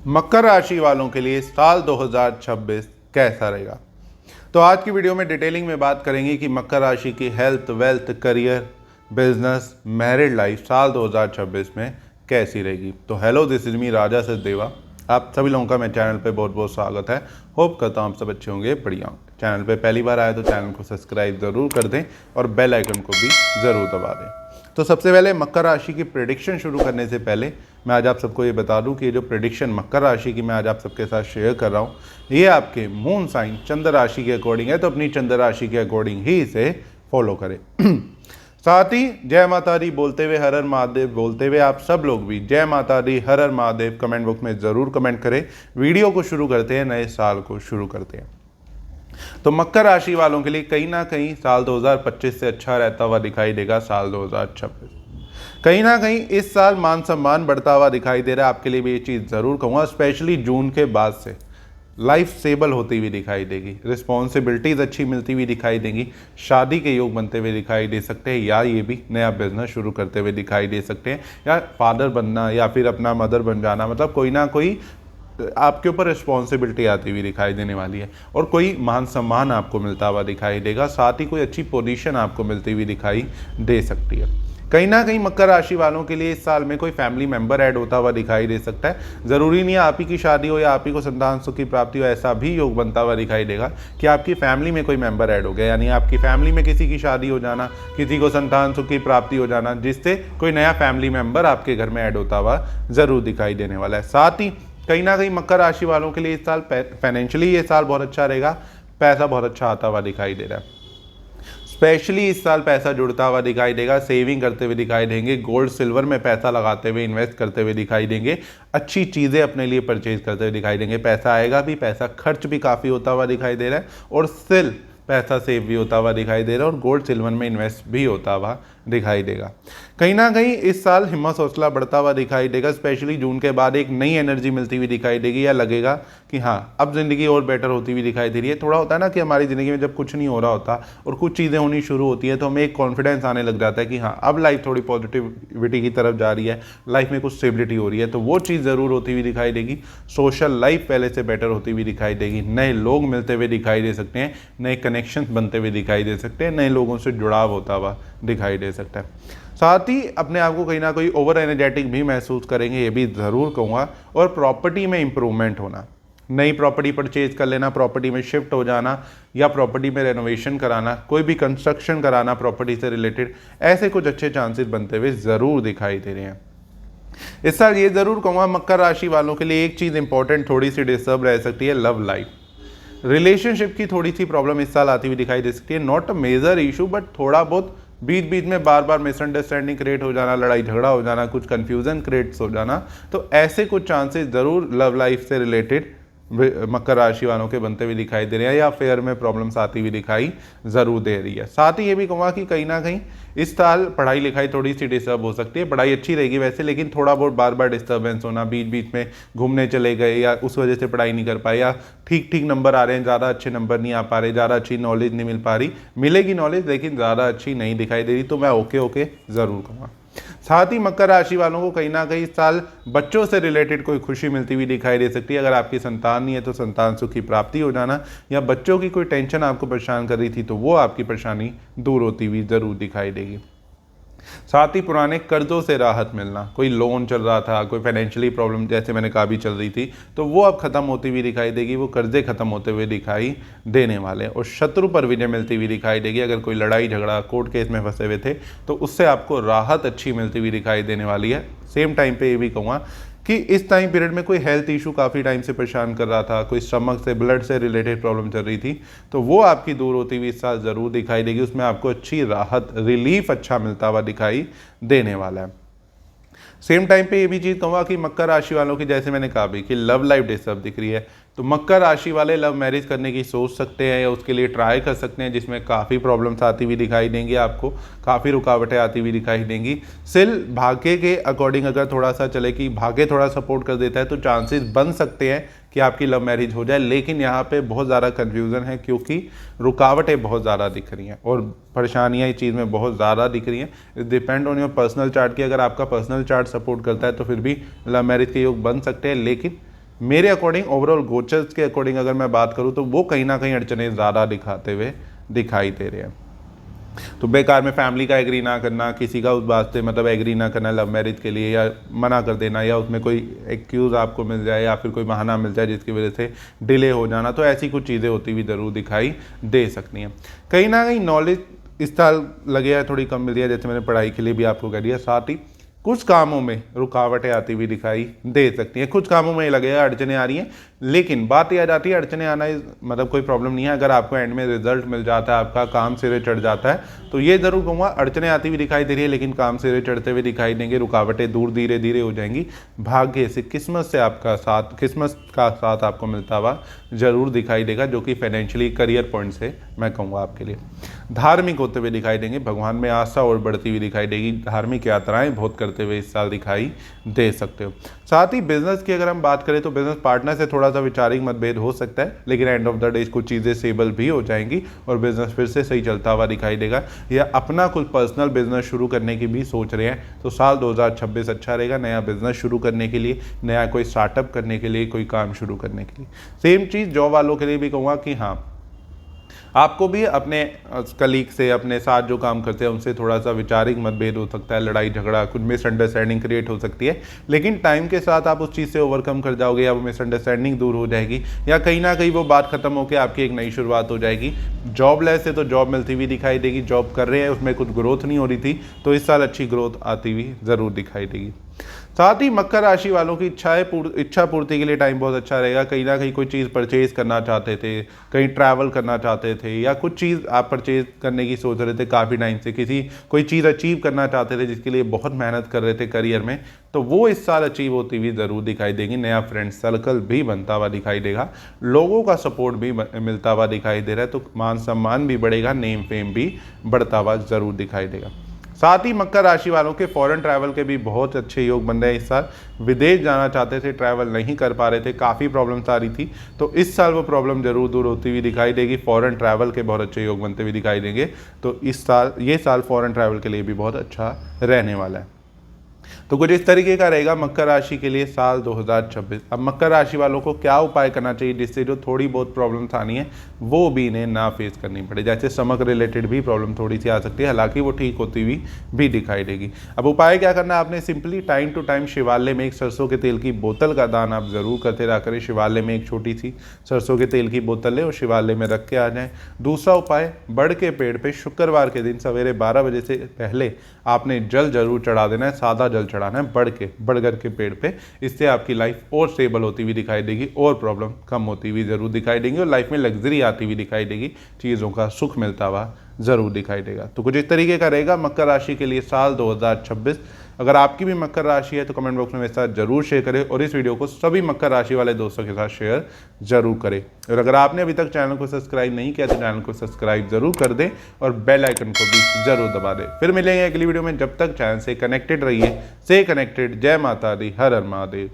मकर राशि वालों के लिए साल 2026 कैसा रहेगा। तो आज की वीडियो में डिटेलिंग में बात करेंगे कि मकर राशि की health, wealth, career, business, married life साल 2026 में कैसी रहेगी। तो हेलो, दिस इज मी राजा सचदेवा। आप सभी लोगों का मेरे चैनल पे बहुत बहुत स्वागत है। होप करता हूँ आप सब अच्छे होंगे, बढ़िया होंगे। चैनल पे पहली बार आए तो चैनल को सब्सक्राइब ज़रूर कर दें और बेल आइकन को भी ज़रूर दबा दें। तो सबसे पहले मकर राशि की प्रेडिक्शन शुरू करने से पहले मैं आज आप सबको ये बता दूं कि ये जो प्रेडिक्शन मकर राशि की मैं आज आप सबके साथ शेयर कर रहा हूँ, ये आपके मून साइन चंद्र राशि के अकॉर्डिंग है। तो अपनी चंद्र राशि के अकॉर्डिंग ही इसे फॉलो करें। साथ ही जय माता दी बोलते हुए, हर हर महादेव बोलते हुए आप सब लोग भी जय माता दी, हर हर महादेव कमेंट बॉक्स में ज़रूर कमेंट करें। वीडियो को शुरू करते हैं, नए साल को शुरू करते हैं। तो मकर राशि वालों के लिए कहीं ना कहीं साल 2025 से अच्छा रहता हुआ दिखाई देगा। साल 2026 कहीं ना कहीं इस साल मान सम्मान बढ़ता हुआ दिखाई दे रहा है। आपके लिए भी ये चीज़ ज़रूर कहूँगा, स्पेशली जून के बाद से लाइफ स्टेबल होती हुई दिखाई देगी, रिस्पॉन्सिबिलिटीज़ अच्छी मिलती हुई दिखाई देंगी, शादी के योग बनते हुए दिखाई दे सकते हैं, या ये भी नया बिजनेस शुरू करते हुए दिखाई दे सकते हैं, या फादर बनना या फिर अपना मदर बन जाना, मतलब कोई ना कोई आपके ऊपर रिस्पॉन्सिबिलिटी आती हुई दिखाई देने वाली है और कोई मान सम्मान आपको मिलता हुआ दिखाई देगा। साथ ही कोई अच्छी पोजीशन आपको मिलती हुई दिखाई दे सकती है। कहीं ना कहीं मकर राशि वालों के लिए इस साल में कोई फैमिली मेंबर ऐड होता हुआ दिखाई दे सकता है। ज़रूरी नहीं है आप ही की शादी हो या आप ही को संतान सुख की प्राप्ति हो, ऐसा भी योग बनता हुआ दिखाई देगा कि आपकी फैमिली में कोई मेंबर ऐड हो गया, यानी आपकी फैमिली में किसी की शादी हो जाना, किसी को संतान सुख की प्राप्ति हो जाना, जिससे कोई नया फैमिली मेंबर आपके घर में ऐड होता हुआ ज़रूर दिखाई देने वाला है। साथ ही कहीं ना कहीं मकर राशि वालों के लिए इस साल फाइनेंशियली ये साल बहुत अच्छा रहेगा। पैसा बहुत अच्छा आता हुआ दिखाई दे रहा है। स्पेशली इस साल पैसा जुड़ता हुआ दिखाई देगा, सेविंग करते हुए दिखाई देंगे, गोल्ड सिल्वर में पैसा लगाते हुए, इन्वेस्ट करते हुए दिखाई देंगे, अच्छी चीज़ें अपने लिए परचेज करते हुए दिखाई देंगे। पैसा आएगा भी, पैसा खर्च भी काफ़ी होता हुआ दिखाई दे रहा है और स्टिल पैसा सेव भी होता हुआ दिखाई दे रहा है और गोल्ड सिल्वर में इन्वेस्ट भी होता हुआ दिखाई देगा। कहीं ना कहीं इस साल हिम्मत हौसला बढ़ता हुआ दिखाई देगा। स्पेशली जून के बाद एक नई एनर्जी मिलती हुई दिखाई देगी, या लगेगा कि हाँ अब ज़िंदगी और बेटर होती हुई दिखाई दे रही है। थोड़ा होता है ना कि हमारी ज़िंदगी में जब कुछ नहीं हो रहा होता और कुछ चीज़ें होनी शुरू होती है तो हमें एक कॉन्फिडेंस आने लग जाता है कि हाँ अब लाइफ थोड़ी पॉजिटिविटी की तरफ जा रही है, लाइफ में कुछ स्टेबिलिटी हो रही है। तो वो चीज़ ज़रूर होती हुई दिखाई देगी। सोशल लाइफ पहले से बेटर होती हुई दिखाई देगी, नए लोग मिलते हुए दिखाई दे सकते हैं, नए कनेक्शन बनते हुए दिखाई दे सकते हैं, नए लोगों से जुड़ाव होता हुआ दिखाई दे सकता है। साथ ही अपने आप को कहीं ना कहीं ओवर एनर्जेटिक भी महसूस करेंगे, ये भी ज़रूर कहूँगा। और प्रॉपर्टी में इंप्रूवमेंट होना, नई प्रॉपर्टी परचेज कर लेना, प्रॉपर्टी में शिफ्ट हो जाना या प्रॉपर्टी में रेनोवेशन कराना, कोई भी कंस्ट्रक्शन कराना प्रॉपर्टी से रिलेटेड, ऐसे कुछ अच्छे चांसेस बनते हुए ज़रूर दिखाई दे रहे हैं। इस साल ये ज़रूर कहूँगा मकर राशि वालों के लिए एक चीज़ इंपॉर्टेंट थोड़ी सी डिस्टर्ब रह सकती है, लव लाइफ, रिलेशनशिप की थोड़ी सी प्रॉब्लम इस साल आती हुई दिखाई दे सकती है। Not a major issue, but थोड़ा बहुत बीच बीच में बार बार मिसअंडरस्टैंडिंग क्रिएट हो जाना, लड़ाई झगड़ा हो जाना, कुछ कंफ्यूजन क्रिएट्स हो जाना, तो ऐसे कुछ चांसेस ज़रूर लव लाइफ से रिलेटेड मकर राशि वालों के बनते हुए दिखाई दे रहे हैं, या फेयर में प्रॉब्लम्स आती हुई दिखाई ज़रूर दे रही है। साथ ही ये भी कहूँगा कि कहीं ना कहीं इस साल पढ़ाई लिखाई थोड़ी सी डिस्टर्ब हो सकती है। पढ़ाई अच्छी रहेगी वैसे, लेकिन थोड़ा बहुत बार बार डिस्टर्बेंस होना, बीच बीच में घूमने चले गए या उस वजह से पढ़ाई नहीं कर पाए, या ठीक ठीक नंबर आ रहे हैं, ज़्यादा अच्छे नंबर नहीं आ पा रहे, ज़्यादा अच्छी नॉलेज नहीं मिल पा रही, मिलेगी नॉलेज लेकिन ज़्यादा अच्छी नहीं दिखाई दे रही, तो मैं ओके ज़रूर कहूँगा। साथ ही मकर राशि वालों को कहीं ना कहीं इस साल बच्चों से रिलेटेड कोई खुशी मिलती हुई दिखाई दे सकती है। अगर आपकी संतान नहीं है तो संतान सुख की प्राप्ति हो जाना, या बच्चों की कोई टेंशन आपको परेशान कर रही थी तो वो आपकी परेशानी दूर होती हुई ज़रूर दिखाई देगी। साथ ही पुराने कर्जों से राहत मिलना, कोई लोन चल रहा था, कोई फाइनेंशियली प्रॉब्लम जैसे मैंने कहा भी चल रही थी, तो वो अब खत्म होती हुई दिखाई देगी, वो कर्जे खत्म होते हुए दिखाई देने वाले हैं। और शत्रु पर विजय मिलती हुई दिखाई देगी। अगर कोई लड़ाई झगड़ा कोर्ट केस में फंसे हुए थे तो उससे आपको राहत अच्छी मिलती हुई दिखाई देने वाली है। सेम टाइम पे ये भी कहूँगा कि इस टाइम पीरियड में कोई हेल्थ इशू काफ़ी टाइम से परेशान कर रहा था, कोई स्टमक से ब्लड से रिलेटेड प्रॉब्लम चल रही थी, तो वो आपकी दूर होती हुई इस साल ज़रूर दिखाई देगी। उसमें आपको अच्छी राहत, रिलीफ अच्छा मिलता हुआ दिखाई देने वाला है। सेम टाइम पे ये भी चीज़ कहूँगा कि मकर राशि वालों की, जैसे मैंने कहा भी कि लव लाइफ डिस्टर्ब दिख रही है, तो मकर राशि वाले लव मैरिज करने की सोच सकते हैं या उसके लिए ट्राई कर सकते हैं, जिसमें काफ़ी प्रॉब्लम्स आती हुई दिखाई देंगी, आपको काफ़ी रुकावटें आती हुई दिखाई देंगी। सिल भाग्य के अकॉर्डिंग अगर थोड़ा सा चले कि भाग्य थोड़ा सपोर्ट कर देता है तो चांसेस बन सकते हैं कि आपकी लव मैरिज हो जाए, लेकिन यहाँ पे बहुत ज़्यादा कन्फ्यूज़न है क्योंकि रुकावटें बहुत ज़्यादा दिख रही हैं और परेशानियाँ इस चीज़ में बहुत ज़्यादा दिख रही हैं। Depend on your personal chart की, अगर आपका पर्सनल चार्ट सपोर्ट करता है तो फिर भी लव मैरिज के योग बन सकते हैं, लेकिन मेरे अकॉर्डिंग ओवरऑल गोचर्स के अकॉर्डिंग अगर मैं बात करूँ तो वो कहीं ना कहीं अड़चने ज़्यादा दिखाते हुए दिखाई दे रहे हैं। तो बेकार में फैमिली का एग्री ना करना, किसी का उस बात से मतलब एग्री ना करना लव मैरिज के लिए, या मना कर देना, या उसमें कोई एक्यूज़ आपको मिल जाए या फिर कोई बहाना मिल जाए जिसकी वजह से डिले हो जाना, तो ऐसी कुछ चीज़ें होती हुई ज़रूर दिखाई दे सकती हैं। कहीं ना कहीं नॉलेज इस साल लगे है थोड़ी कम मिल रही है, जैसे मैंने पढ़ाई के लिए भी आपको कह दिया। साथ ही कुछ कामों में रुकावटें आती हुई दिखाई दे सकती हैं, कुछ कामों में लगेगा अड़चने आ रही हैं, लेकिन बात यह आ जाती है अड़चने आना मतलब कोई प्रॉब्लम नहीं है। अगर आपको एंड में रिजल्ट मिल जाता है, आपका काम सिरे चढ़ जाता है, तो ये ज़रूर कहूँगा अड़चने आती हुई दिखाई दे रही है लेकिन काम सिरे चढ़ते हुए दिखाई देंगे, रुकावटें दूर धीरे धीरे हो जाएंगी। भाग्य से किस्मत से आपका साथ, किस्मत का साथ आपको मिलता हुआ ज़रूर दिखाई देगा, जो कि फाइनेंशियली करियर पॉइंट से मैं कहूँगा आपके लिए धार्मिक होते हुए दिखाई देंगे। भगवान में आस्था और बढ़ती हुई दिखाई देगी, धार्मिक यात्राएं बहुत करते हुए इस साल दिखाई दे सकते हो। साथ ही बिजनेस की अगर हम बात करें तो बिजनेस पार्टनर से थोड़ा सा वैचारिक मतभेद हो सकता है, लेकिन एंड ऑफ द डे कुछ चीज़ें स्टेबल भी हो जाएंगी और बिजनेस फिर से सही चलता हुआ दिखाई देगा। या अपना कुछ पर्सनल बिजनेस शुरू करने की भी सोच रहे हैं तो साल 2026 अच्छा रहेगा नया बिजनेस शुरू करने के लिए, नया कोई स्टार्टअप करने के लिए, कोई काम शुरू करने के लिए। सेम चीज़ जॉब वालों के लिए भी कहूँगा कि हाँ, आपको भी अपने कलीग से, अपने साथ जो काम करते हैं उनसे थोड़ा सा वैचारिक मतभेद हो सकता है, लड़ाई झगड़ा, कुछ मिसअंडरस्टैंडिंग क्रिएट हो सकती है, लेकिन टाइम के साथ आप उस चीज़ से ओवरकम कर जाओगे, या वो मिसअंडरस्टैंडिंग दूर हो जाएगी, या कहीं ना कहीं वो बात खत्म होकर आपकी एक नई शुरुआत हो जाएगी। जॉबलेस से तो जॉब मिलती हुई दिखाई देगी, जॉब कर रहे हैं उसमें कुछ ग्रोथ नहीं हो रही थी, तो इस साल अच्छी ग्रोथ आती हुई ज़रूर दिखाई देगी। साथ ही मकर राशि वालों की इच्छा पूर्ति के लिए टाइम बहुत अच्छा रहेगा। कहीं ना कहीं कोई चीज़ परचेज करना चाहते थे, कहीं ट्रैवल करना चाहते थे, या कुछ चीज़ आप परचेज करने की सोच रहे थे काफ़ी टाइम से, कोई चीज़ अचीव करना चाहते थे जिसके लिए बहुत मेहनत कर रहे थे करियर में, तो वो इस साल अचीव होती हुई ज़रूर दिखाई देगी। नया फ्रेंड सर्कल भी बनता हुआ दिखाई देगा, लोगों का सपोर्ट भी मिलता हुआ दिखाई दे रहा है, तो मान सम्मान भी बढ़ेगा, नेम फेम भी बढ़ता हुआ ज़रूर दिखाई देगा। साथ ही मकर राशि वालों के फॉरेन ट्रैवल के भी बहुत अच्छे योग बन रहे हैं इस साल। विदेश जाना चाहते थे, ट्रैवल नहीं कर पा रहे थे, काफ़ी प्रॉब्लम्स आ रही थी, तो इस साल वो प्रॉब्लम जरूर दूर होती हुई दिखाई देगी। फॉरेन ट्रैवल के बहुत अच्छे योग बनते हुए दिखाई देंगे, तो ये साल फॉरेन ट्रैवल के लिए भी बहुत अच्छा रहने वाला है। तो कुछ इस तरीके का रहेगा मकर राशि के लिए साल 2026। अब मकर राशि वालों को क्या उपाय करना चाहिए जिससे जो थोड़ी बहुत प्रॉब्लम्स आनी है वो भी इन्हें ना फेस करनी पड़े। जैसे स्टमक रिलेटेड भी प्रॉब्लम थोड़ी सी आ सकती है, हालांकि वो ठीक होती हुई भी दिखाई देगी। अब उपाय क्या करना है, आपने सिंपली टाइम टू टाइम शिवालय में एक सरसों के तेल की बोतल का दान आप जरूर करते रहा करें। शिवालय में एक छोटी सी सरसों के तेल की बोतल लें और शिवालय में रख के आ जाएं। दूसरा उपाय, बड़ के पेड़ पर शुक्रवार के दिन सवेरे 12 बजे से पहले आपने जल जरूर चढ़ा देना है, सादा जल चढ़ाना है बड़गर के पेड़ पे। इससे आपकी लाइफ और स्टेबल होती हुई दिखाई देगी और प्रॉब्लम कम होती हुई जरूर दिखाई देंगी और लाइफ में लग्जरी आती हुई दिखाई देगी, चीज़ों का सुख मिलता हुआ जरूर दिखाई देगा। तो कुछ इस तरीके का रहेगा मकर राशि के लिए साल 2026। अगर आपकी भी मकर राशि है तो कमेंट बॉक्स में मेरे साथ जरूर शेयर करें और इस वीडियो को सभी मकर राशि वाले दोस्तों के साथ शेयर जरूर करें। और अगर आपने अभी तक चैनल को सब्सक्राइब नहीं किया तो चैनल को सब्सक्राइब जरूर कर दें और बेल आइकन को भी जरूर दबा दें। फिर मिलेंगे अगली वीडियो में, जब तक चैनल से कनेक्टेड रहिए। से कनेक्टेड। जय माता दी, हर हर महादेव।